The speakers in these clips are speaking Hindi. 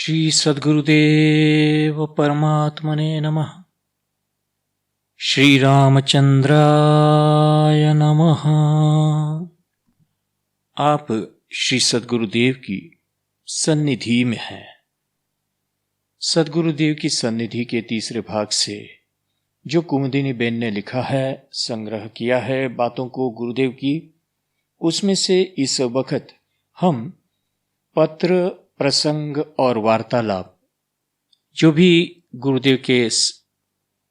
श्री सद्गुरुदेव परमात्मने नमः। श्री रामचंद्राय नमः। आप श्री सद्गुरुदेव की सन्निधि में हैं। सद्गुरुदेव की सन्निधि के तीसरे भाग से जो कुमुदिनी बेन ने लिखा है, संग्रह किया है बातों को गुरुदेव की, उसमें से इस वक्त हम पत्र, प्रसंग और वार्तालाप जो भी गुरुदेव के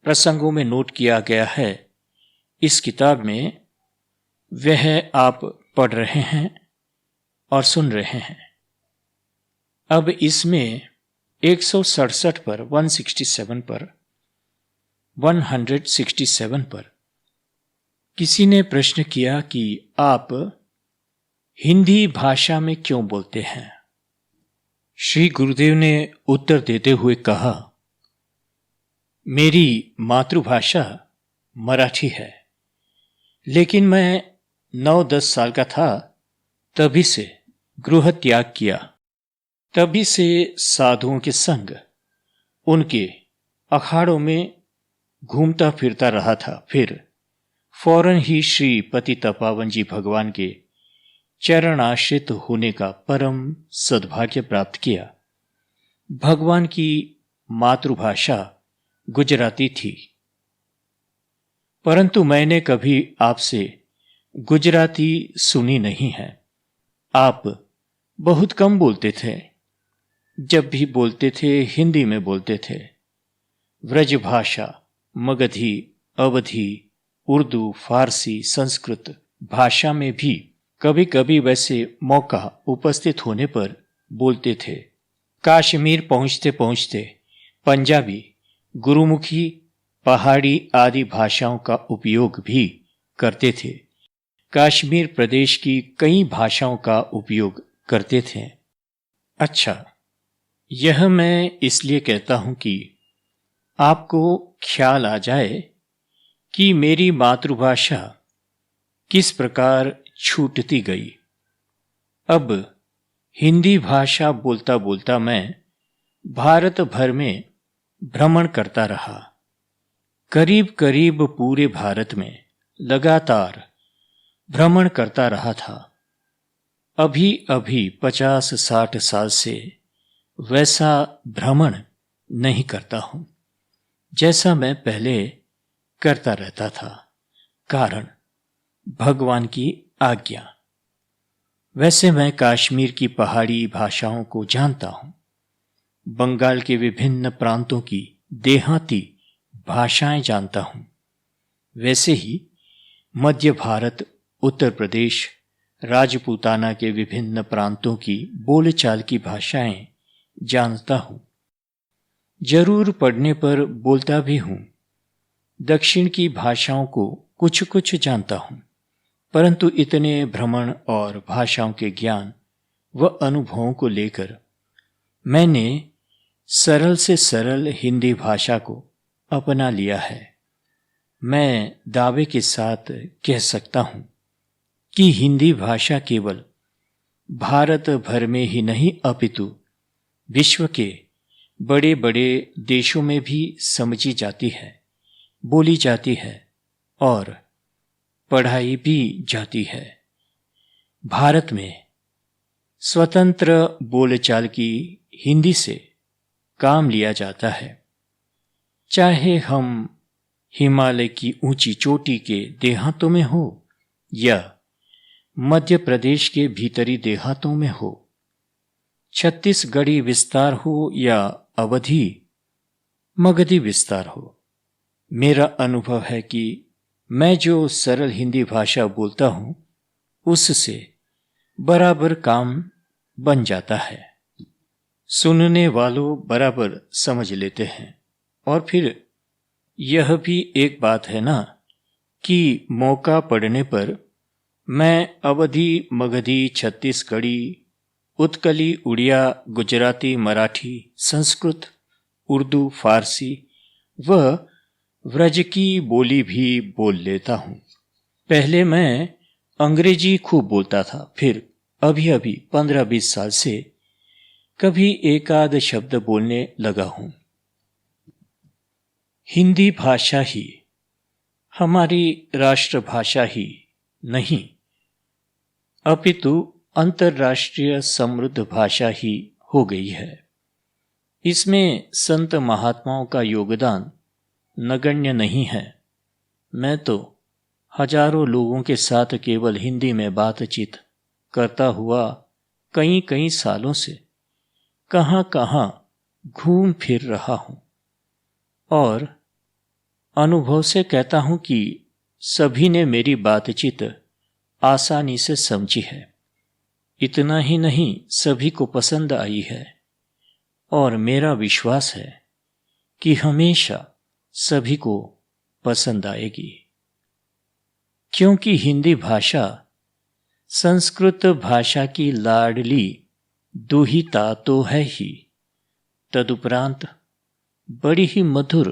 प्रसंगों में नोट किया गया है इस किताब में, वह आप पढ़ रहे हैं और सुन रहे हैं। अब इसमें 167 पर 167 पर किसी ने प्रश्न किया कि आप हिंदी भाषा में क्यों बोलते हैं। श्री गुरुदेव ने उत्तर देते हुए कहा, मेरी मातृभाषा मराठी है, लेकिन मैं 9-10 साल का था तभी से गृह त्याग किया। तभी से साधुओं के संग, उनके अखाड़ों में घूमता फिरता रहा था। फिर फौरन ही श्री पतितपावन जी भगवान के चरणाश्रित होने का परम सद्भाग्य प्राप्त किया। भगवान की मातृभाषा गुजराती थी, परंतु मैंने कभी आपसे गुजराती सुनी नहीं है। आप बहुत कम बोलते थे, जब भी बोलते थे हिंदी में बोलते थे। व्रज भाषा, मगधी, अवधी, उर्दू, फारसी, संस्कृत भाषा में भी कभी कभी वैसे मौका उपस्थित होने पर बोलते थे। कश्मीर पहुंचते पहुंचते पंजाबी, गुरुमुखी, पहाड़ी आदि भाषाओं का उपयोग भी करते थे। कश्मीर प्रदेश की कई भाषाओं का उपयोग करते थे। अच्छा, यह मैं इसलिए कहता हूं कि आपको ख्याल आ जाए कि मेरी मातृभाषा किस प्रकार छूटती गई। अब हिंदी भाषा बोलता बोलता मैं भारत भर में भ्रमण करता रहा। करीब करीब पूरे भारत में लगातार भ्रमण करता रहा था। अभी अभी 50-60 साल से वैसा भ्रमण नहीं करता हूं जैसा मैं पहले करता रहता था। कारण भगवान की आज्ञा। वैसे मैं कश्मीर की पहाड़ी भाषाओं को जानता हूं, बंगाल के विभिन्न प्रांतों की देहाती भाषाएं जानता हूं। वैसे ही मध्य भारत, उत्तर प्रदेश, राजपूताना के विभिन्न प्रांतों की बोलचाल की भाषाएं जानता हूं। जरूर पढ़ने पर बोलता भी हूं। दक्षिण की भाषाओं को कुछ कुछ जानता हूं, परंतु इतने भ्रमण और भाषाओं के ज्ञान व अनुभवों को लेकर मैंने सरल से सरल हिंदी भाषा को अपना लिया है। मैं दावे के साथ कह सकता हूं कि हिंदी भाषा केवल भारत भर में ही नहीं अपितु विश्व के बड़े बड़े देशों में भी समझी जाती है, बोली जाती है और पढ़ाई भी जाती है। भारत में स्वतंत्र बोलचाल की हिंदी से काम लिया जाता है। चाहे हम हिमालय की ऊंची चोटी के देहातों में हो या मध्य प्रदेश के भीतरी देहातों में हो, छत्तीसगढ़ी विस्तार हो या अवधी मगधी विस्तार हो, मेरा अनुभव है कि मैं जो सरल हिंदी भाषा बोलता हूं उससे बराबर काम बन जाता है। सुनने वालों बराबर समझ लेते हैं। और फिर यह भी एक बात है ना कि मौका पड़ने पर मैं अवधी, मगधी, छत्तीसगढ़ी, उत्कली, उड़िया, गुजराती, मराठी, संस्कृत, उर्दू, फारसी व व्रज की बोली भी बोल लेता हूं। पहले मैं अंग्रेजी खूब बोलता था, फिर अभी 15-20 साल से कभी एक आध शब्द बोलने लगा हूं। हिंदी भाषा ही हमारी राष्ट्रभाषा ही नहीं, अपितु अंतर्राष्ट्रीय समृद्ध भाषा ही हो गई है। इसमें संत महात्माओं का योगदान नगण्य नहीं है। मैं तो हजारों लोगों के साथ केवल हिंदी में बातचीत करता हुआ कई कई सालों से कहां कहां घूम फिर रहा हूं और अनुभव से कहता हूं कि सभी ने मेरी बातचीत आसानी से समझी है। इतना ही नहीं, सभी को पसंद आई है और मेरा विश्वास है कि हमेशा सभी को पसंद आएगी, क्योंकि हिंदी भाषा संस्कृत भाषा की लाडली दुहिता तो है ही, तदुपरांत बड़ी ही मधुर,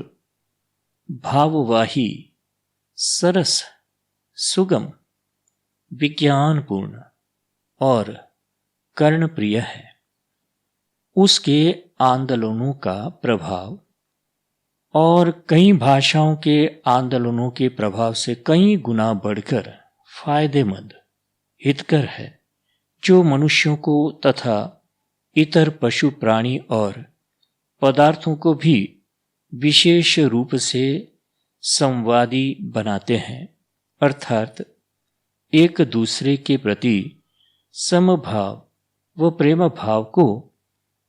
भाववाही, सरस, सुगम, विज्ञानपूर्ण और कर्णप्रिय है। उसके आंदोलनों का प्रभाव और कई भाषाओं के आंदोलनों के प्रभाव से कई गुना बढ़कर फायदेमंद, हितकर है, जो मनुष्यों को तथा इतर पशु प्राणी और पदार्थों को भी विशेष रूप से संवादी बनाते हैं, अर्थात एक दूसरे के प्रति समभाव व प्रेम भाव को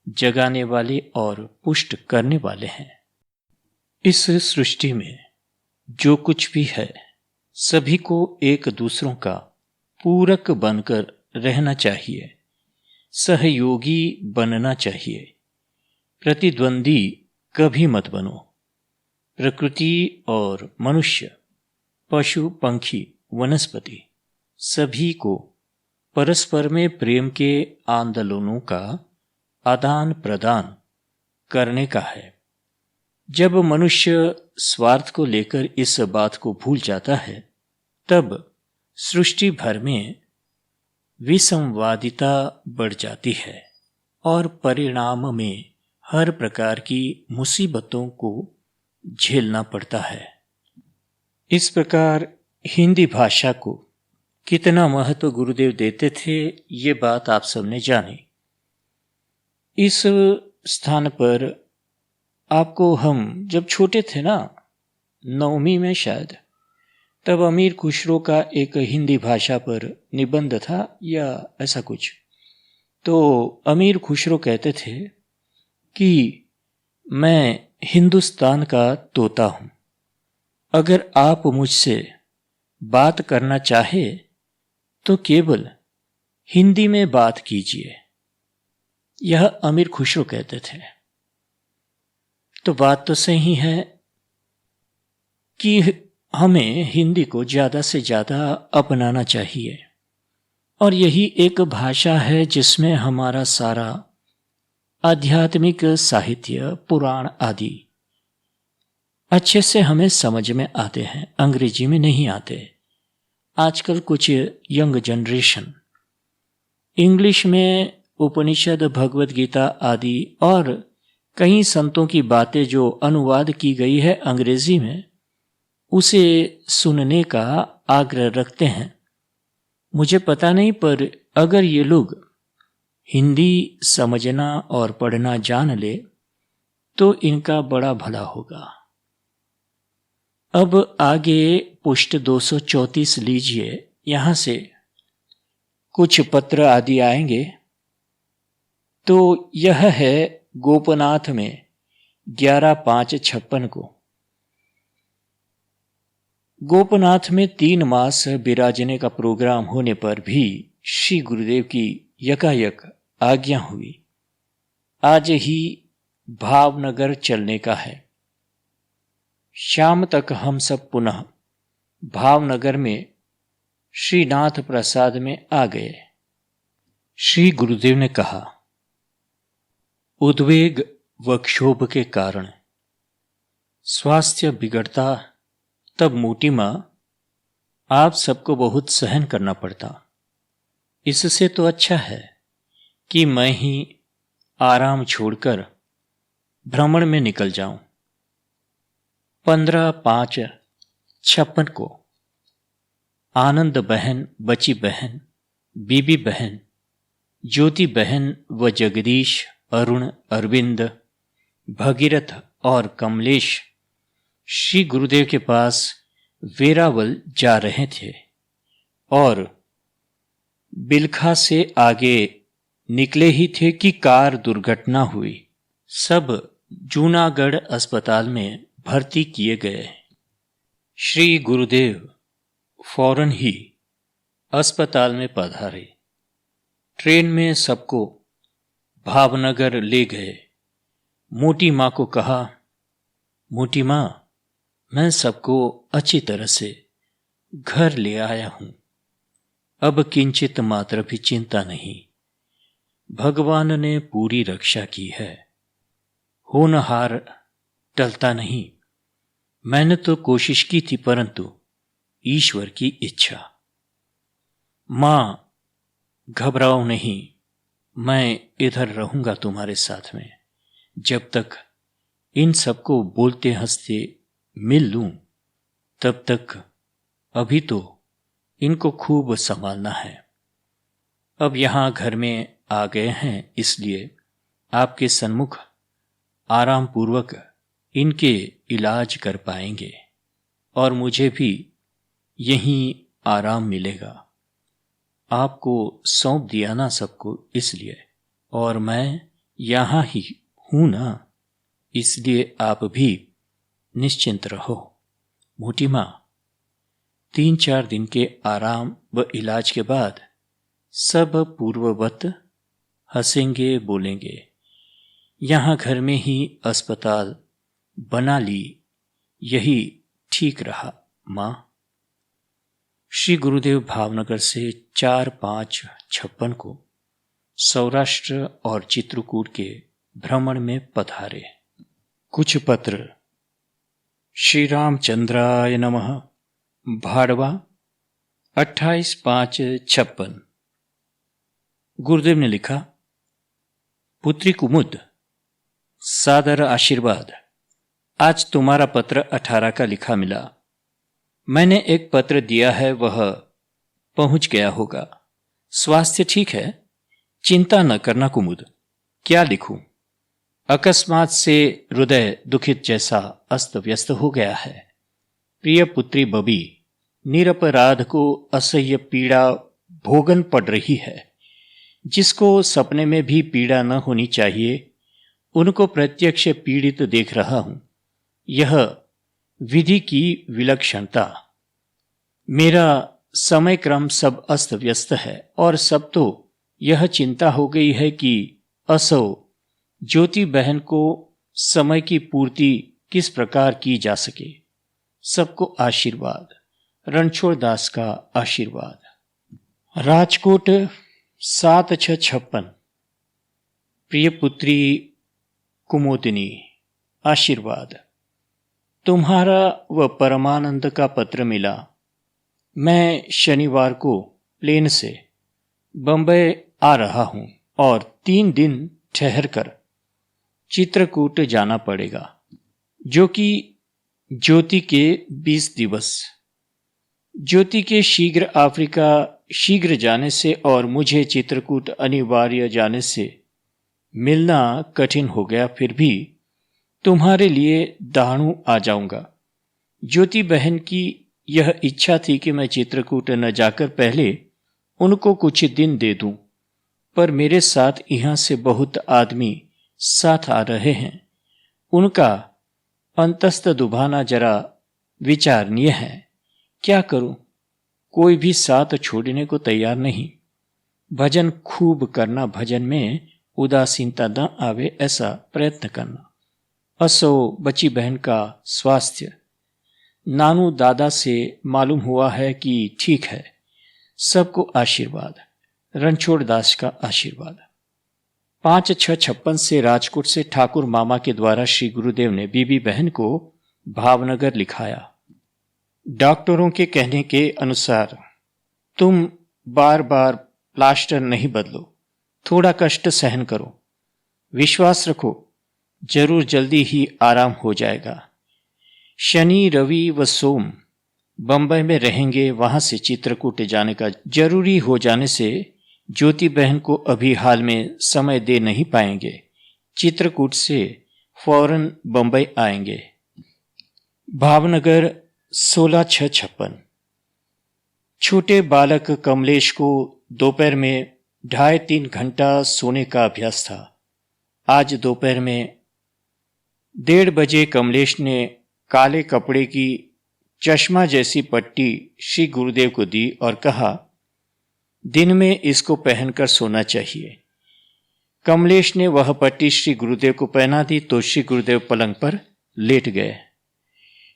जगाने वाले और पुष्ट करने वाले हैं। इस सृष्टि में जो कुछ भी है, सभी को एक दूसरों का पूरक बनकर रहना चाहिए, सहयोगी बनना चाहिए। प्रतिद्वंदी कभी मत बनो। प्रकृति और मनुष्य, पशु, पंखी, वनस्पति सभी को परस्पर में प्रेम के आंदोलनों का आदान प्रदान करने का है। जब मनुष्य स्वार्थ को लेकर इस बात को भूल जाता है, तब सृष्टि भर में विसंवादिता बढ़ जाती है और परिणाम में हर प्रकार की मुसीबतों को झेलना पड़ता है। इस प्रकार हिंदी भाषा को कितना महत्व गुरुदेव देते थे, ये बात आप सबने जानी। इस स्थान पर आपको हम जब छोटे थे ना, 9वीं में शायद, तब अमीर खुसरो का एक हिंदी भाषा पर निबंध था या ऐसा कुछ। तो अमीर खुसरो कहते थे कि मैं हिंदुस्तान का तोता हूं, अगर आप मुझसे बात करना चाहे तो केवल हिंदी में बात कीजिए। यह अमीर खुसरो कहते थे। तो बात तो सही है कि हमें हिंदी को ज्यादा से ज्यादा अपनाना चाहिए, और यही एक भाषा है जिसमें हमारा सारा आध्यात्मिक साहित्य, पुराण आदि अच्छे से हमें समझ में आते हैं, अंग्रेजी में नहीं आते। आजकल कुछ यंग जनरेशन इंग्लिश में उपनिषद, भगवत गीता आदि और कई संतों की बातें जो अनुवाद की गई है अंग्रेजी में, उसे सुनने का आग्रह रखते हैं। मुझे पता नहीं, पर अगर ये लोग हिंदी समझना और पढ़ना जान ले तो इनका बड़ा भला होगा। अब आगे पुष्ट 234 लीजिए, यहां से कुछ पत्र आदि आएंगे। तो यह है गोपनाथ में 11/5/56 को। गोपनाथ में 3 मास विराजने का प्रोग्राम होने पर भी श्री गुरुदेव की यकायक आज्ञा हुई, आज ही भावनगर चलने का है। शाम तक हम सब पुनः भावनगर में श्रीनाथ प्रसाद में आ गए। श्री गुरुदेव ने कहा, उद्वेग व क्षोभ के कारण स्वास्थ्य बिगड़ता तब मोटी मां आप सबको बहुत सहन करना पड़ता। इससे तो अच्छा है कि मैं ही आराम छोड़कर भ्रमण में निकल जाऊं। 15/5/56 को आनंद बहन, बची बहन, बीबी बहन, ज्योति बहन व जगदीश, अरुण, अरविंद, भगीरथ और कमलेश श्री गुरुदेव के पास वेरावल जा रहे थे और बिलखा से आगे निकले ही थे कि कार दुर्घटना हुई। सब जूनागढ़ अस्पताल में भर्ती किए गए। श्री गुरुदेव फौरन ही अस्पताल में पधारे। ट्रेन में सबको भावनगर ले गए। मोटी माँ को कहा, मोटी माँ, मैं सबको अच्छी तरह से घर ले आया हूं। अब किंचित मात्र भी चिंता नहीं। भगवान ने पूरी रक्षा की है। होनहार टलता नहीं। मैंने तो कोशिश की थी, परंतु ईश्वर की इच्छा। मां, घबराओ नहीं, मैं इधर रहूंगा तुम्हारे साथ में जब तक इन सबको बोलते हंसते मिल लूं। तब तक अभी तो इनको खूब संभालना है। अब यहां घर में आ गए हैं, इसलिए आपके सन्मुख आराम पूर्वक इनके इलाज कर पाएंगे और मुझे भी यहीं आराम मिलेगा। आपको सौंप दिया ना सबको, इसलिए, और मैं यहां ही हूं ना, इसलिए आप भी निश्चिंत रहो। मोटी मां, 3-4 दिन के आराम व इलाज के बाद सब पूर्ववत हंसेंगे, बोलेंगे। यहां घर में ही अस्पताल बना ली, यही ठीक रहा मां। श्री गुरुदेव भावनगर से 4/5/56 को सौराष्ट्र और चित्रकूट के भ्रमण में पधारे। कुछ पत्र। श्री रामचंद्राय नमः। भाड़वा 28/5/56। गुरुदेव ने लिखा, पुत्री कुमुद, सादर आशीर्वाद। आज तुम्हारा पत्र 18 का लिखा मिला। मैंने एक पत्र दिया है, वह पहुंच गया होगा। स्वास्थ्य ठीक है, चिंता न करना कुमुद। क्या लिखूं? अकस्मात से हृदय दुखित जैसा अस्त व्यस्त हो गया है। प्रिय पुत्री बबी, निरपराध को असह्य पीड़ा भोगन पड़ रही है। जिसको सपने में भी पीड़ा न होनी चाहिए, उनको प्रत्यक्ष पीड़ित देख रहा हूं। यह विधि की विलक्षणता। मेरा समय क्रम सब अस्त व्यस्त है और सब तो यह चिंता हो गई है कि असो ज्योति बहन को समय की पूर्ति किस प्रकार की जा सके। सबको आशीर्वाद। रणछोड़ दास का आशीर्वाद। राजकोट 7/6/56। प्रिय पुत्री कुमोदिनी, आशीर्वाद। तुम्हारा व परमानंद का पत्र मिला। मैं शनिवार को प्लेन से बंबई आ रहा हूं और 3 दिन ठहरकर चित्रकूट जाना पड़ेगा, जो कि ज्योति के 20 दिवस। ज्योति के शीघ्र अफ्रीका शीघ्र जाने से और मुझे चित्रकूट अनिवार्य जाने से मिलना कठिन हो गया। फिर भी तुम्हारे लिए दाणू आ जाऊंगा। ज्योति बहन की यह इच्छा थी कि मैं चित्रकूट न जाकर पहले उनको कुछ दिन दे दूं, पर मेरे साथ यहां से बहुत आदमी साथ आ रहे हैं। उनका अंतस्थ दुभाना जरा विचारणीय है। क्या करूं? कोई भी साथ छोड़ने को तैयार नहीं। भजन खूब करना, भजन में उदासीनता न आवे ऐसा प्रयत्न करना। असो बची बहन का स्वास्थ्य नानू दादा से मालूम हुआ है कि ठीक है। सबको आशीर्वाद। रणछोड़ दास का आशीर्वाद। 5/6/56 से राजकोट से ठाकुर मामा के द्वारा श्री गुरुदेव ने बीबी बहन को भावनगर लिखाया। डॉक्टरों के कहने के अनुसार तुम बार बार प्लास्टर नहीं बदलो, थोड़ा कष्ट सहन करो। विश्वास रखो, जरूर जल्दी ही आराम हो जाएगा। शनि, रवि व सोम बंबई में रहेंगे। वहां से चित्रकूट जाने का जरूरी हो जाने से ज्योति बहन को अभी हाल में समय दे नहीं पाएंगे। चित्रकूट से फौरन बंबई आएंगे। भावनगर 16/6/56। छोटे बालक कमलेश को दोपहर में 2.5-3 घंटा सोने का अभ्यास था। आज दोपहर में 1:30 बजे कमलेश ने काले कपड़े की चश्मा जैसी पट्टी श्री गुरुदेव को दी और कहा, दिन में इसको पहनकर सोना चाहिए। कमलेश ने वह पट्टी श्री गुरुदेव को पहना दी तो श्री गुरुदेव पलंग पर लेट गए।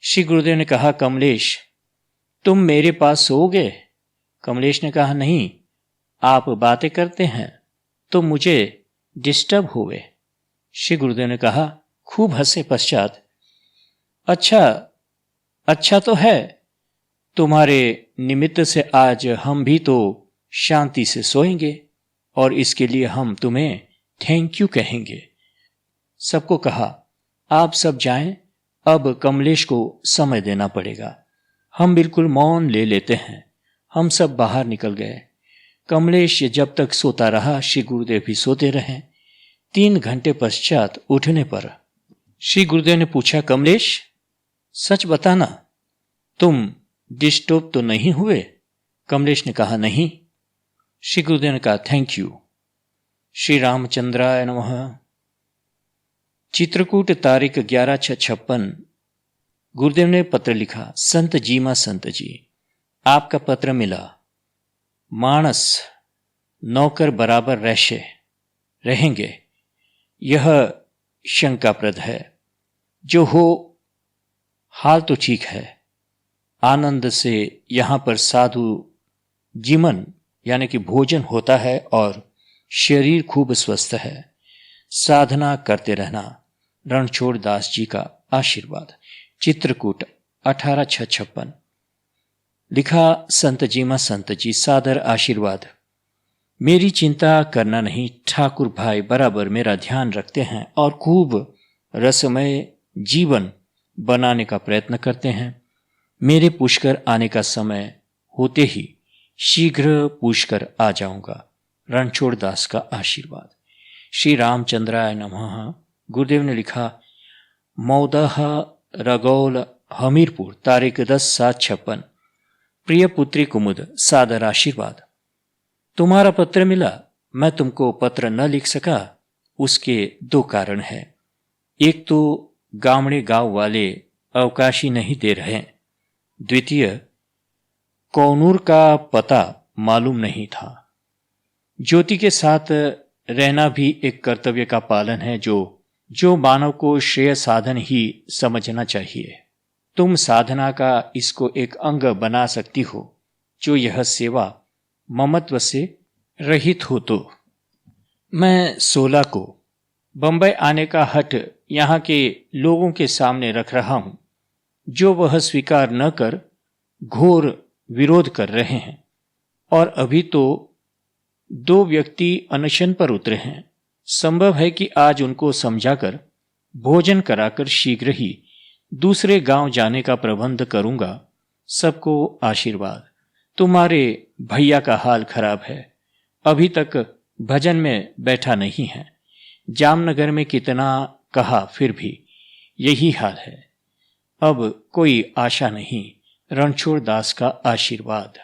श्री गुरुदेव ने कहा, कमलेश तुम मेरे पास सोओगे? कमलेश ने कहा, नहीं, आप बातें करते हैं तो मुझे डिस्टर्ब हुए। श्री गुरुदेव ने कहा, खूब हंसे पश्चात, अच्छा तो है, तुम्हारे निमित्त से आज हम भी तो शांति से सोएंगे और इसके लिए हम तुम्हें थैंक यू कहेंगे। सबको कहा, आप सब जाएं, अब कमलेश को समय देना पड़ेगा। हम बिल्कुल मौन ले लेते हैं। हम सब बाहर निकल गए। कमलेश जब तक सोता रहा, श्री गुरुदेव भी सोते रहे। 3 घंटे पश्चात उठने पर श्री गुरुदेव ने पूछा, कमलेश सच बताना, तुम डिस्टर्ब तो नहीं हुए? कमलेश ने कहा, नहीं। श्री गुरुदेव ने कहा, थैंक यू। श्री रामचंद्राय नमः। चित्रकूट तारीख 11/6/56। गुरुदेव ने पत्र लिखा, संत जी मां संत जी, आपका पत्र मिला। मानस नौकर बराबर रहेंगे, यह शंकाप्रद है। जो हो हाल तो ठीक है। आनंद से यहां पर साधु जीवन यानी कि भोजन होता है और शरीर खूब स्वस्थ है। साधना करते रहना। रणछोड़ दास जी का आशीर्वाद। चित्रकूट 18/6/56। लिखा, संत जी मां संत जी, सादर आशीर्वाद। मेरी चिंता करना नहीं, ठाकुर भाई बराबर मेरा ध्यान रखते हैं और खूब रसमय जीवन बनाने का प्रयत्न करते हैं। मेरे पुष्कर आने का समय होते ही शीघ्र पुष्कर आ जाऊंगा। रणछोड़ दास का आशीर्वाद। श्री रामचंद्राय नमः। गुरुदेव ने लिखा, मौदह रगौल हमीरपुर तारीख 10/7/56। प्रिय पुत्री कुमुद, सादर आशीर्वाद। तुम्हारा पत्र मिला। मैं तुमको पत्र न लिख सका, उसके 2 कारण हैं। एक तो गामड़े गांव वाले अवकाशी नहीं दे रहे। द्वितीय, कौनूर का पता मालूम नहीं था। ज्योति के साथ रहना भी एक कर्तव्य का पालन है जो मानव को श्रेय साधन ही समझना चाहिए। तुम साधना का इसको एक अंग बना सकती हो जो यह सेवा ममत्व से रहित हो। तो मैं 16 को बंबई आने का हठ यहाँ के लोगों के सामने रख रहा हूं, जो वह स्वीकार न कर घोर विरोध कर रहे हैं। और अभी तो 2 व्यक्ति अनशन पर उतरे हैं। संभव है कि आज उनको समझाकर भोजन कराकर शीघ्र ही दूसरे गांव जाने का प्रबंध करूंगा। सबको आशीर्वाद। तुम्हारे भैया का हाल खराब है, अभी तक भजन में बैठा नहीं है। जामनगर में कितना कहा फिर भी यही हाल है। अब कोई आशा नहीं। रणछोड़ दास का आशीर्वाद।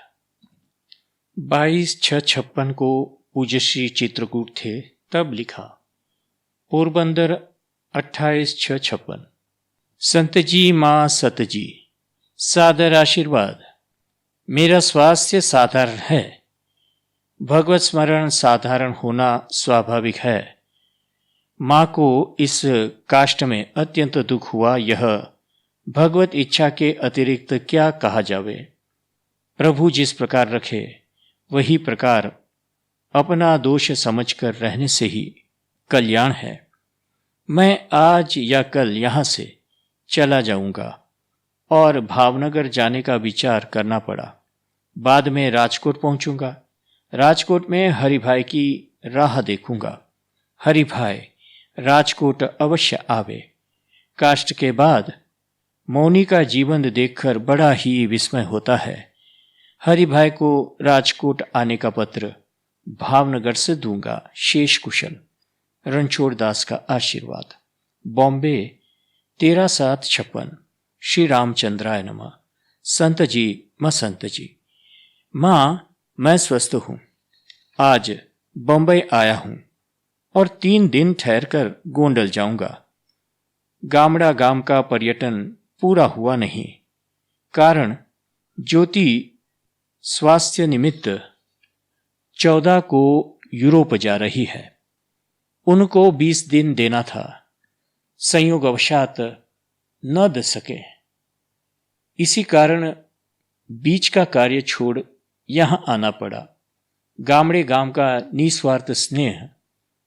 22/6/56 को पूज्य श्री चित्रकूट थे, तब लिखा। पोरबंदर 28/6/56। संत जी मां सत जी, सादर आशीर्वाद। मेरा स्वास्थ्य साधारण है। भगवत स्मरण साधारण होना स्वाभाविक है। मां को इस काष्ठ में अत्यंत दुख हुआ। यह भगवत इच्छा के अतिरिक्त क्या कहा जावे। प्रभु जिस प्रकार रखे वही प्रकार अपना दोष समझकर रहने से ही कल्याण है। मैं आज या कल यहां से चला जाऊंगा और भावनगर जाने का विचार करना पड़ा। बाद में राजकोट पहुंचूंगा। राजकोट में हरिभाई की राह देखूंगा। हरिभाई राजकोट अवश्य आवे। काष्ठ के बाद मौनी का जीवन देखकर बड़ा ही विस्मय होता है। हरि भाई को राजकोट आने का पत्र भावनगर से दूंगा। शेष कुशल। रणछोड़ दास का आशीर्वाद। बॉम्बे 13/7/56। श्री रामचंद्राय नमः। संत जी, मां संत जी। मां, मैं स्वस्थ हूं। आज बंबई आया हूं और 3 दिन ठहरकर गोंडल जाऊंगा। गामड़ा गांव का पर्यटन पूरा हुआ नहीं। कारण ज्योति स्वास्थ्य निमित्त 14 को यूरोप जा रही है। उनको 20 दिन देना था। संयोगवशात न दे सके। इसी कारण बीच का कार्य छोड़ यहां आना पड़ा। गामड़े गांव का निस्वार्थ स्नेह,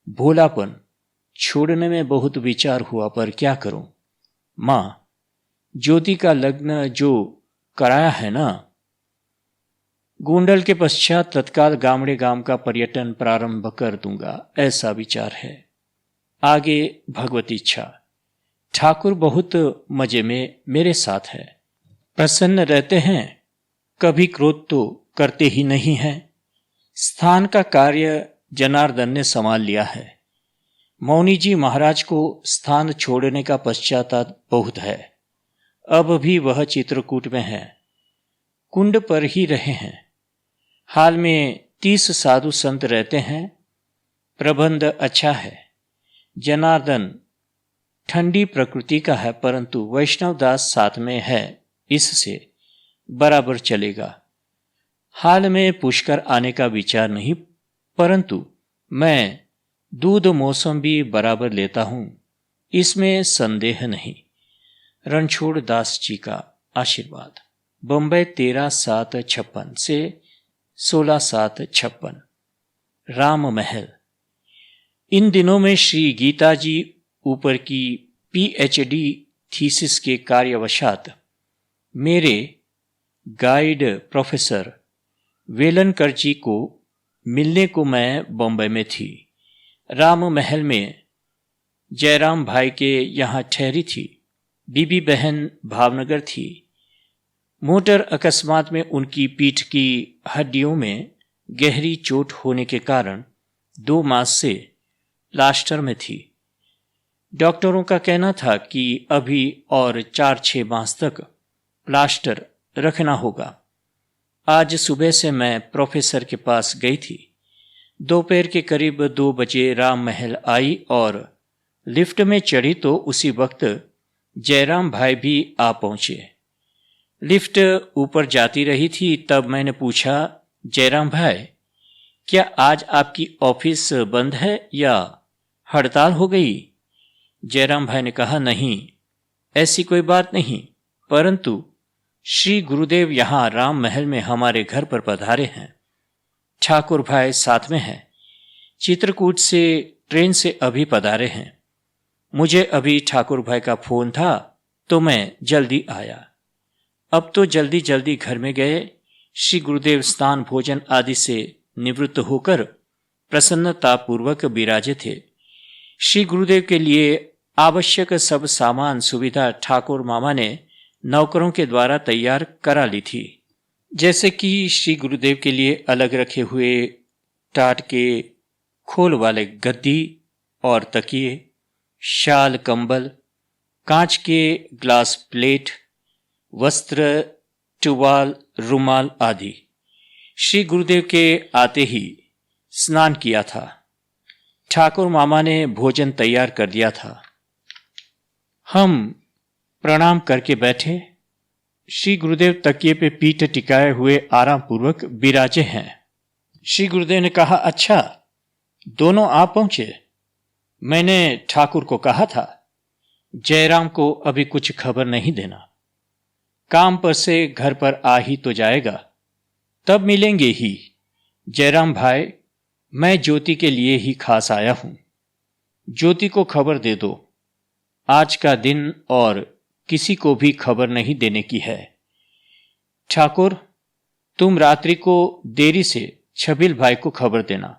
भोलापन छोड़ने में बहुत विचार हुआ, पर क्या करूं। मां, ज्योति का लग्न जो कराया है ना, गोंडल के पश्चात तत्काल गामड़े गांव का पर्यटन प्रारंभ कर दूंगा, ऐसा विचार है। आगे भगवती इच्छा। ठाकुर बहुत मजे में मेरे साथ है। प्रसन्न रहते हैं, कभी क्रोध तो करते ही नहीं है। स्थान का कार्य जनार्दन ने संभाल लिया है। मौनी जी महाराज को स्थान छोड़ने का पश्चाताप बहुत है। अब भी वह चित्रकूट में है, कुंड पर ही रहे हैं। हाल में 30 साधु संत रहते हैं। प्रबंध अच्छा है। जनार्दन ठंडी प्रकृति का है, परंतु वैष्णव दास साथ में है, इससे बराबर चलेगा। हाल में पुष्कर आने का विचार नहीं, परंतु मैं दूध मौसम्बी बराबर लेता हूं, इसमें संदेह नहीं। रणछोड़ दास जी का आशीर्वाद। बंबई 13/7/56 से 16/7/56। राम महल। इन दिनों में श्री गीता जी ऊपर की PhD थीसिस के कार्यवशात मेरे गाइड प्रोफेसर वेलनकर जी को मिलने को मैं बॉम्बे में थी। राम महल में जयराम भाई के यहाँ ठहरी थी। बीबी बहन भावनगर थी। मोटर अकस्मात में उनकी पीठ की हड्डियों में गहरी चोट होने के कारण 2 मास से प्लास्टर में थी। डॉक्टरों का कहना था कि अभी और 4-6 मास तक प्लास्टर रखना होगा। आज सुबह से मैं प्रोफेसर के पास गई थी। दोपहर के करीब 2 बजे राम महल आई और लिफ्ट में चढ़ी तो उसी वक्त जयराम भाई भी आ पहुंचे। लिफ्ट ऊपर जाती रही थी, तब मैंने पूछा, जयराम भाई, क्या आज आपकी ऑफिस बंद है या हड़ताल हो गई? जयराम भाई ने कहा, नहीं, ऐसी कोई बात नहीं, परंतु श्री गुरुदेव यहाँ राम महल में हमारे घर पर पधारे हैं। ठाकुर भाई साथ में हैं। चित्रकूट से ट्रेन से अभी पधारे हैं। मुझे अभी ठाकुर भाई का फोन था तो मैं जल्दी आया। अब तो जल्दी जल्दी घर में गए। श्री गुरुदेव स्नान भोजन आदि से निवृत्त होकर प्रसन्नतापूर्वक विराजे थे। श्री गुरुदेव के लिए आवश्यक सब सामान सुविधा ठाकुर मामा ने नौकरों के द्वारा तैयार करा ली थी। जैसे कि श्री गुरुदेव के लिए अलग रखे हुए टाट के खोल वाले गद्दी और तकिए, शाल, कंबल, कांच के ग्लास प्लेट, वस्त्र, टुवाल, रुमाल आदि। श्री गुरुदेव के आते ही स्नान किया था। ठाकुर मामा ने भोजन तैयार कर दिया था। हम प्रणाम करके बैठे। श्री गुरुदेव तकिए पे पीठ टिकाए हुए आराम पूर्वक विराजे हैं। श्री गुरुदेव ने कहा, अच्छा, दोनों आ पहुंचे। मैंने ठाकुर को कहा था, जयराम को अभी कुछ खबर नहीं देना। काम पर से घर पर आ ही तो जाएगा, तब मिलेंगे ही। जयराम भाई, मैं ज्योति के लिए ही खास आया हूं। ज्योति को खबर दे दो। आज का दिन और किसी को भी खबर नहीं देने की है। ठाकुर, तुम रात्रि को देरी से छबिल भाई को खबर देना,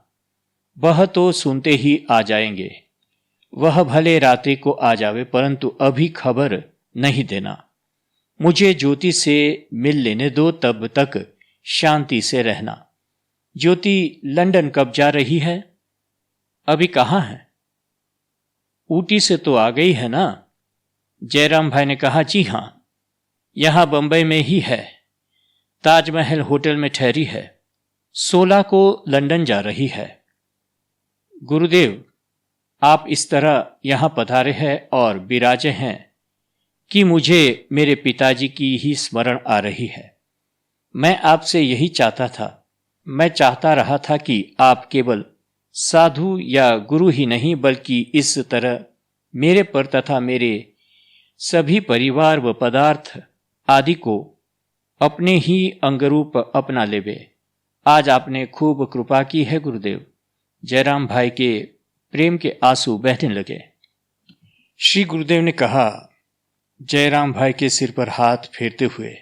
वह तो सुनते ही आ जाएंगे। वह भले रात्रि को आ जावे, परंतु अभी खबर नहीं देना। मुझे ज्योति से मिल लेने दो, तब तक शांति से रहना। ज्योति लंदन कब जा रही है? अभी कहाँ है? ऊटी से तो आ गई है ना? जयराम भाई ने कहा, जी हां, यहां बंबई में ही है। ताजमहल होटल में ठहरी है। 16 को लंदन जा रही है। गुरुदेव, आप इस तरह यहां पधारे हैं और विराजे हैं कि मुझे मेरे पिताजी की ही स्मरण आ रही है। मैं आपसे यही चाहता था। मैं चाहता रहा था कि आप केवल साधु या गुरु ही नहीं, बल्कि इस तरह मेरे पर तथा मेरे सभी परिवार व पदार्थ आदि को अपने ही अंगरूप अपना लेवे। आज आपने खूब कृपा की है गुरुदेव। जयराम भाई के प्रेम के आंसू बहने लगे। श्री गुरुदेव ने कहा, जयराम भाई के सिर पर हाथ फेरते हुए,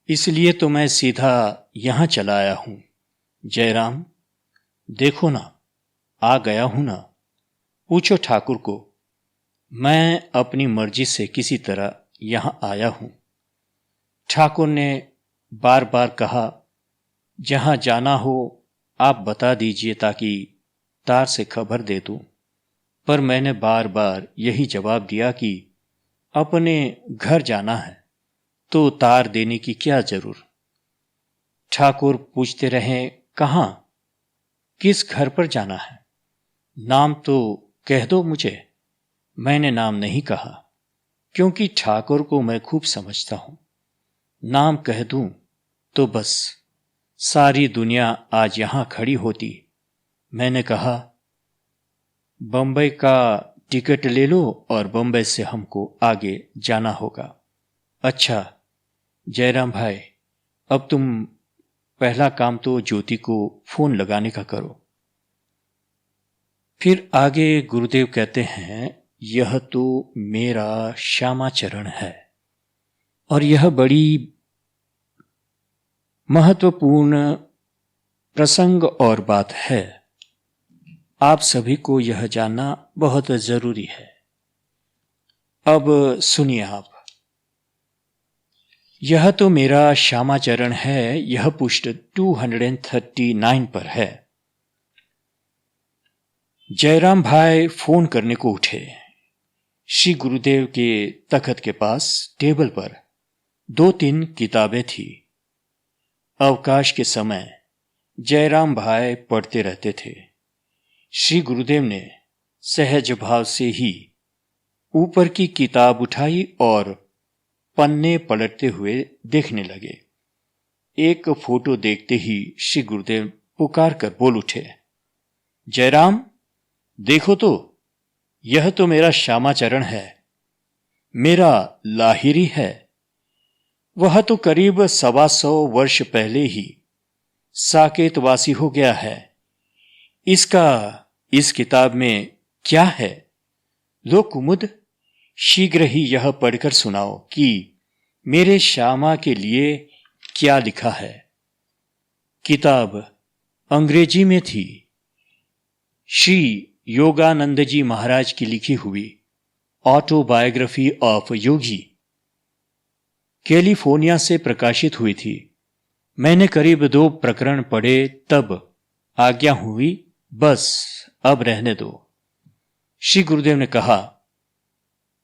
इसलिए तो मैं सीधा यहां चला आया हूं। जयराम, देखो ना, आ गया हूं ना। पूछो ठाकुर को। मैं अपनी मर्जी से किसी तरह यहां आया हूं। ठाकुर ने बार बार कहा, जहां जाना हो आप बता दीजिए ताकि तार से खबर दे दूं। पर मैंने बार बार यही जवाब दिया कि अपने घर जाना है तो तार देने की क्या जरूर। ठाकुर पूछते रहे, कहां, किस घर पर जाना है? नाम तो कह दो मुझे। मैंने नाम नहीं कहा, क्योंकि ठाकुर को मैं खूब समझता हूं। नाम कह दूं तो बस सारी दुनिया आज यहां खड़ी होती। मैंने कहा, बंबई का टिकट ले लो और बंबई से हमको आगे जाना होगा। अच्छा जयराम भाई, अब तुम पहला काम तो ज्योति को फोन लगाने का करो। फिर आगे गुरुदेव कहते हैं, यह तो मेरा श्यामाचरण है और यह बड़ी महत्वपूर्ण प्रसंग और बात है। आप सभी को यह जानना बहुत जरूरी है। अब सुनिए आप। यह तो मेरा श्यामाचरण है, यह पृष्ठ 239 पर है। जयराम भाई फोन करने को उठे। श्री गुरुदेव के तख्त के पास टेबल पर 2-3 किताबें थी। अवकाश के समय जयराम भाई पढ़ते रहते थे। श्री गुरुदेव ने सहज भाव से ही ऊपर की किताब उठाई और पन्ने पलटते हुए देखने लगे। एक फोटो देखते ही श्री गुरुदेव पुकार कर बोल उठे, जयराम देखो तो, यह तो मेरा श्यामाचरण है, मेरा लाहिरी है। वह तो करीब 125 वर्ष पहले ही साकेतवासी हो गया है। इसका इस किताब में क्या है? लो कुमुद, शीघ्र ही यह पढ़कर सुनाओ कि मेरे श्यामा के लिए क्या लिखा है। किताब अंग्रेजी में थी। श्री योगानंद जी महाराज की लिखी हुई ऑटोबायोग्राफी ऑफ योगी कैलिफोर्निया से प्रकाशित हुई थी। मैंने करीब 2 प्रकरण पढ़े, तब आज्ञा हुई, बस अब रहने दो। श्री गुरुदेव ने कहा,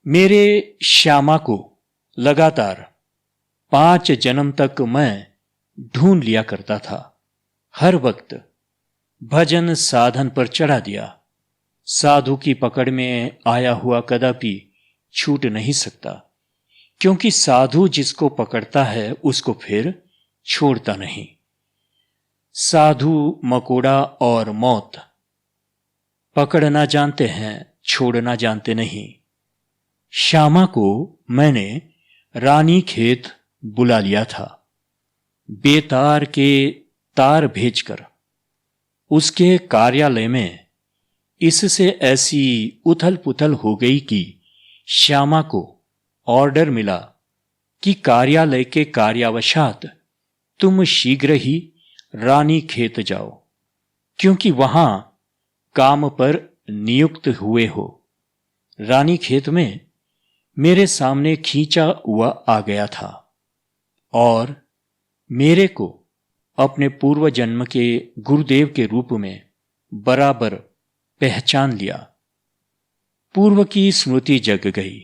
मेरे श्यामा को लगातार 5 जन्म तक मैं ढूंढ लिया करता था। हर वक्त भजन साधन पर चढ़ा दिया। साधु की पकड़ में आया हुआ कदापि छूट नहीं सकता, क्योंकि साधु जिसको पकड़ता है उसको फिर छोड़ता नहीं। साधु मकोड़ा और मौत पकड़ना जानते हैं, छोड़ना जानते नहीं। श्यामा को मैंने रानी खेत बुला लिया था। बेतार के तार भेजकर उसके कार्यालय में इससे ऐसी उथल पुथल हो गई कि श्यामा को ऑर्डर मिला कि कार्यालय के कार्यावशात तुम शीघ्र ही रानी खेत जाओ, क्योंकि वहां काम पर नियुक्त हुए हो। रानीखेत में मेरे सामने खींचा हुआ आ गया था और मेरे को अपने पूर्व जन्म के गुरुदेव के रूप में बराबर पहचान लिया। पूर्व की स्मृति जग गई।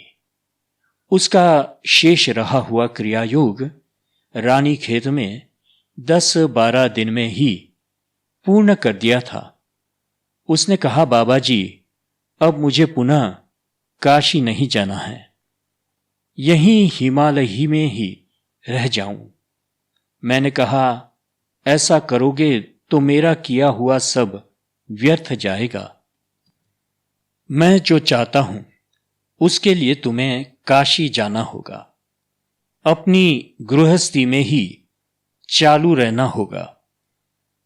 उसका शेष रहा हुआ क्रियायोग रानीखेत में 10-12 दिन में ही पूर्ण कर दिया था। उसने कहा, बाबा जी, अब मुझे पुनः काशी नहीं जाना है, यहीं हिमालय ही में ही रह जाऊं। मैंने कहा, ऐसा करोगे तो मेरा किया हुआ सब व्यर्थ जाएगा। मैं जो चाहता हूं उसके लिए तुम्हें काशी जाना होगा। अपनी गृहस्थी में ही चालू रहना होगा।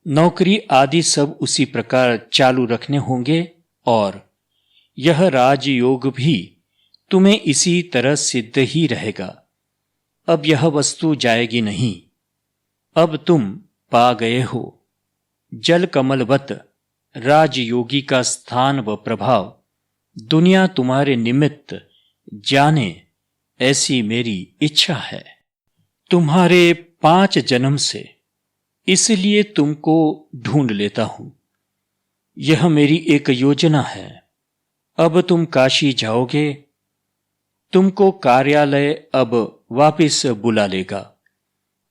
नौकरी आदि सब उसी प्रकार चालू रखने होंगे और यह राजयोग भी तुम्हें इसी तरह सिद्ध ही रहेगा। अब यह वस्तु जाएगी नहीं। अब तुम पा गए हो जल कमलवत राजयोगी का स्थान व प्रभाव दुनिया तुम्हारे निमित्त जाने, ऐसी मेरी इच्छा है। तुम्हारे 5 जन्म से इसलिए तुमको ढूंढ लेता हूं। यह मेरी एक योजना है। अब तुम काशी जाओगे, तुमको कार्यालय अब वापस बुला लेगा।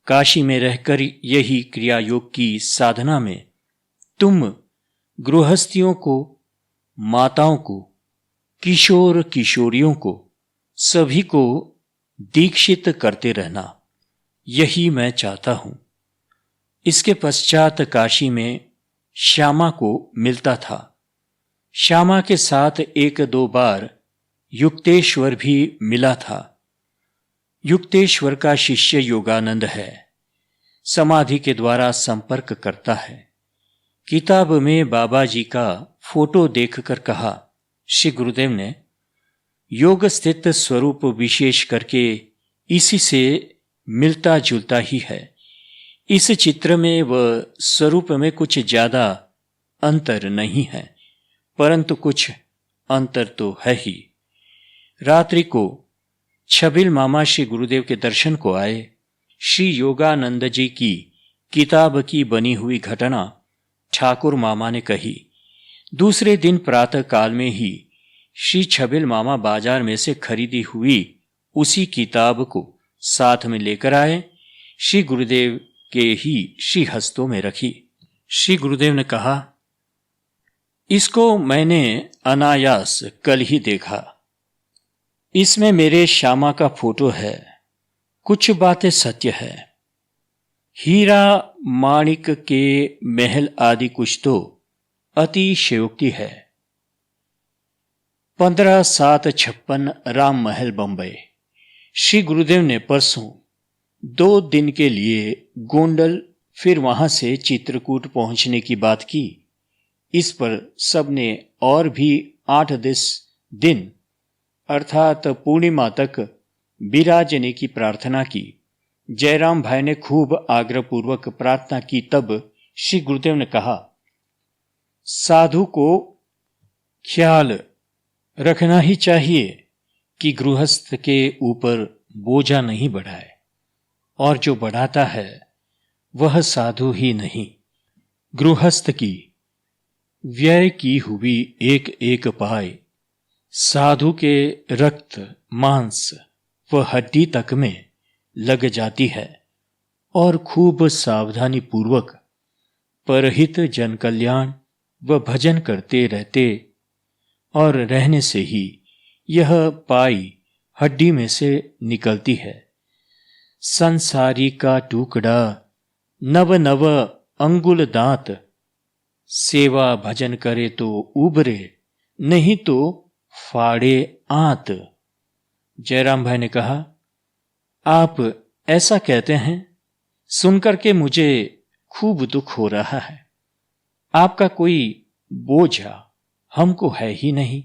काशी में रहकर यही क्रियायोग की साधना में तुम गृहस्थियों को, माताओं को, किशोर किशोरियों को, सभी को दीक्षित करते रहना, यही मैं चाहता हूं। इसके पश्चात काशी में श्यामा को मिलता था। श्यामा के साथ 1-2 बार युक्तेश्वर भी मिला था। युक्तेश्वर का शिष्य योगानंद है। समाधि के द्वारा संपर्क करता है। किताब में बाबा जी का फोटो देखकर कहा, श्री गुरुदेव ने, योग स्थित स्वरूप विशेष करके इसी से मिलता जुलता ही है। इस चित्र में व स्वरूप में कुछ ज्यादा अंतर नहीं है, परंतु कुछ अंतर तो है ही। रात्रि को छबिल मामा श्री गुरुदेव के दर्शन को आए। श्री योगानंद जी की किताब की बनी हुई घटना ठाकुर मामा ने कही। दूसरे दिन प्रातः काल में ही श्री छबिल मामा बाजार में से खरीदी हुई उसी किताब को साथ में लेकर आए। श्री गुरुदेव के ही श्री हस्तों में रखी। श्री गुरुदेव ने कहा, इसको मैंने अनायास कल ही देखा। इसमें मेरे श्यामा का फोटो है। कुछ बातें सत्य है। हीरा माणिक के महल आदि कुछ तो अतिशयोक्ति है। 15/7/56 राम महल बंबई। श्री गुरुदेव ने परसों 2 दिन के लिए गोंडल, फिर वहां से चित्रकूट पहुंचने की बात की। इस पर सबने और भी 8-10 दिन अर्थात पूर्णिमा तक विराजने की प्रार्थना की। जयराम भाई ने खूब आग्रहपूर्वक प्रार्थना की। तब श्री गुरुदेव ने कहा, साधु को ख्याल रखना ही चाहिए कि गृहस्थ के ऊपर बोझा नहीं बढ़ाए, और जो बढ़ाता है वह साधु ही नहीं, गृहस्थ की व्यय की हुई एक एक पाई साधु के रक्त, मांस व हड्डी तक में लग जाती है और खूब सावधानी पूर्वक परहित जन कल्याण व भजन करते रहते और रहने से ही यह पाई हड्डी में से निकलती है। संसारी का टुकड़ा नव नव अंगुल दांत, सेवा भजन करे तो उबरे, नहीं तो फाड़े आंत। जयराम भाई ने कहा, आप ऐसा कहते हैं, सुनकर के मुझे खूब दुख हो रहा है। आपका कोई बोझा हमको है ही नहीं।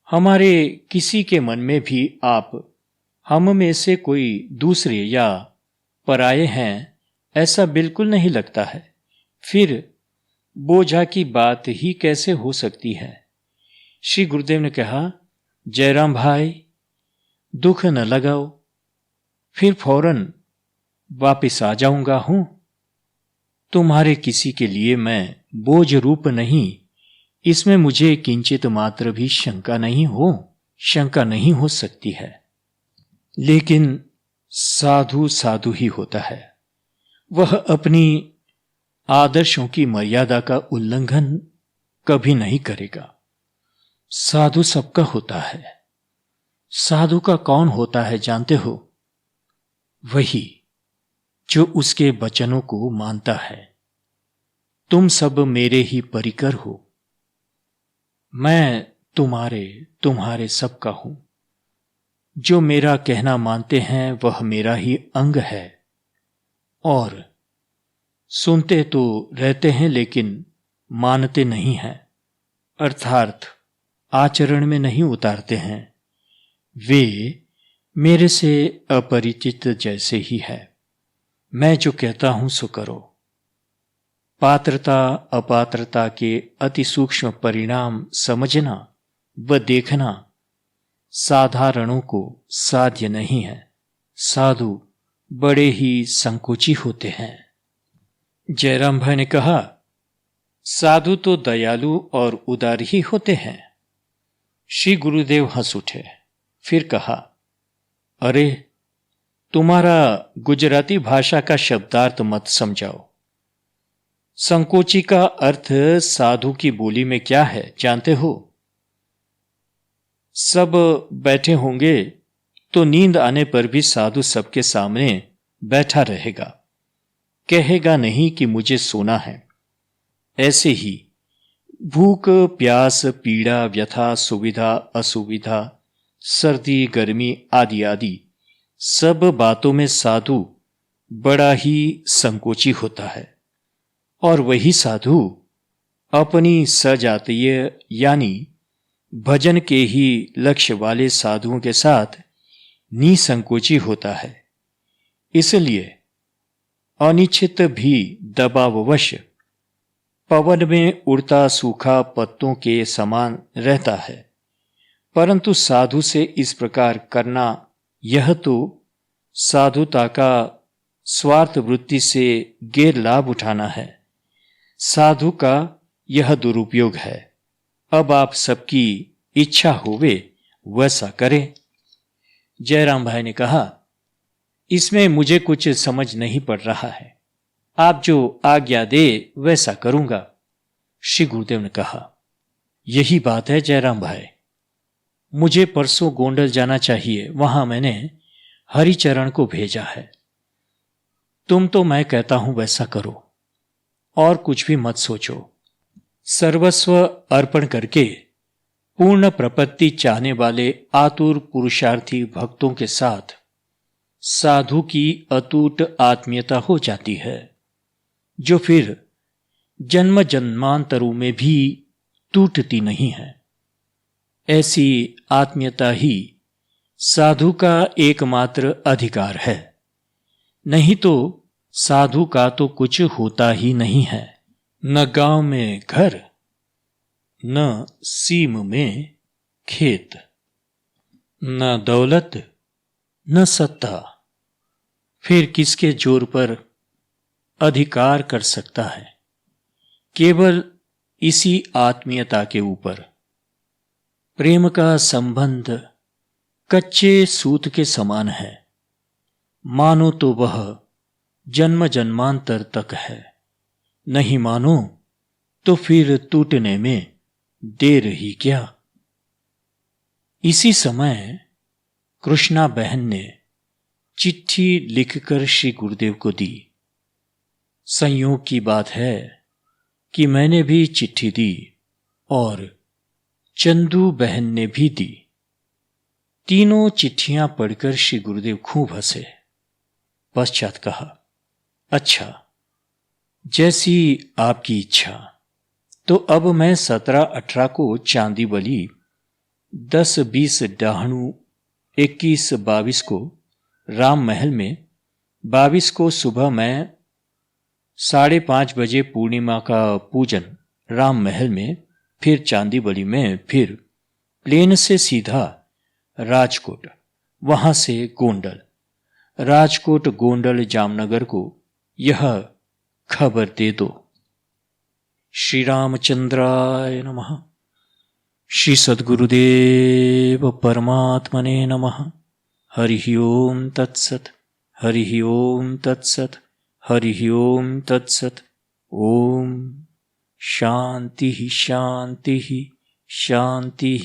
हमारे किसी के मन में भी आप हम में से कोई दूसरे या पराये हैं, ऐसा बिल्कुल नहीं लगता है। फिर बोझा की बात ही कैसे हो सकती है। श्री गुरुदेव ने कहा, जयराम भाई, दुख न लगाओ, फिर फौरन वापिस आ जाऊंगा हूं। तुम्हारे किसी के लिए मैं बोझ रूप नहीं, इसमें मुझे किंचित मात्र भी शंका नहीं हो सकती है। लेकिन साधु साधु ही होता है, वह अपनी आदर्शों की मर्यादा का उल्लंघन कभी नहीं करेगा। साधु सबका होता है। साधु का कौन होता है जानते हो? वही जो उसके वचनों को मानता है। तुम सब मेरे ही परिकर हो। मैं तुम्हारे सबका हूं। जो मेरा कहना मानते हैं वह मेरा ही अंग है, और सुनते तो रहते हैं लेकिन मानते नहीं हैं, अर्थात आचरण में नहीं उतारते हैं। वे मेरे से अपरिचित जैसे ही है। मैं जो कहता हूं सो करो। पात्रता अपात्रता के अति सूक्ष्म परिणाम समझना व देखना साधारणों को साध्य नहीं है। साधु बड़े ही संकोची होते हैं। जयराम भाई ने कहा, साधु तो दयालु और उदार ही होते हैं। श्री गुरुदेव हंस उठे, फिर कहा, अरे तुम्हारा गुजराती भाषा का शब्दार्थ मत समझाओ। संकोची का अर्थ साधु की बोली में क्या है जानते हो? सब बैठे होंगे तो नींद आने पर भी साधु सबके सामने बैठा रहेगा, कहेगा नहीं कि मुझे सोना है। ऐसे ही भूख प्यास पीड़ा व्यथा सुविधा असुविधा सर्दी गर्मी आदि आदि सब बातों में साधु बड़ा ही संकोची होता है। और वही साधु अपनी सजातीय यानी भजन के ही लक्ष्य वाले साधुओं के साथ निसंकोची होता है। इसलिए अनिश्चित भी दबाववश पवन में उड़ता सूखा पत्तों के समान रहता है। परंतु साधु से इस प्रकार करना, यह तो साधुता का स्वार्थ वृत्ति से गैर लाभ उठाना है। साधु का यह दुरुपयोग है। अब आप सबकी इच्छा होवे वैसा करें। जयराम भाई ने कहा, इसमें मुझे कुछ समझ नहीं पड़ रहा है। आप जो आज्ञा दे वैसा करूंगा। श्री गुरुदेव ने कहा, यही बात है जयराम भाई। मुझे परसों गोंडल जाना चाहिए। वहां मैंने हरिचरण को भेजा है। तुम तो मैं कहता हूं वैसा करो और कुछ भी मत सोचो। सर्वस्व अर्पण करके पूर्ण प्रपत्ति चाहने वाले आतुर पुरुषार्थी भक्तों के साथ साधु की अटूट आत्मीयता हो जाती है, जो फिर जन्म जन्मांतरों में भी टूटती नहीं है। ऐसी आत्मीयता ही साधु का एकमात्र अधिकार है। नहीं तो साधु का तो कुछ होता ही नहीं है। न गांव में घर, न सीम में खेत, न दौलत, न सत्ता। फिर किसके जोर पर अधिकार कर सकता है? केवल इसी आत्मीयता के ऊपर। प्रेम का संबंध कच्चे सूत के समान है। मानो तो वह जन्म जन्मांतर तक है, नहीं मानो तो फिर टूटने में देर ही क्या। इसी समय कृष्णा बहन ने चिट्ठी लिखकर श्री गुरुदेव को दी। संयोग की बात है कि मैंने भी चिट्ठी दी और चंदू बहन ने भी दी। तीनों चिट्ठियां पढ़कर श्री गुरुदेव खूब हंसे। पश्चात कहा, अच्छा, जैसी आपकी इच्छा। तो अब मैं 17-18 को चांदीवली, 10-20 डाहणु, 21-22 को राम महल में, 22 को सुबह मैं 5:30 बजे पूर्णिमा का पूजन राम महल में, फिर चांदीबली में, फिर प्लेन से सीधा राजकोट, वहां से गोंडल, राजकोट गोंडल जामनगर को यह खबर दे दो। श्री रामचंद्राय नमः। श्री सद्गुरुदेव परमात्मने नमः। हरि ओम तत्सत। हरि ओम तत्सत। हरि ओम तत्सत। ओम शांति शांति शांति।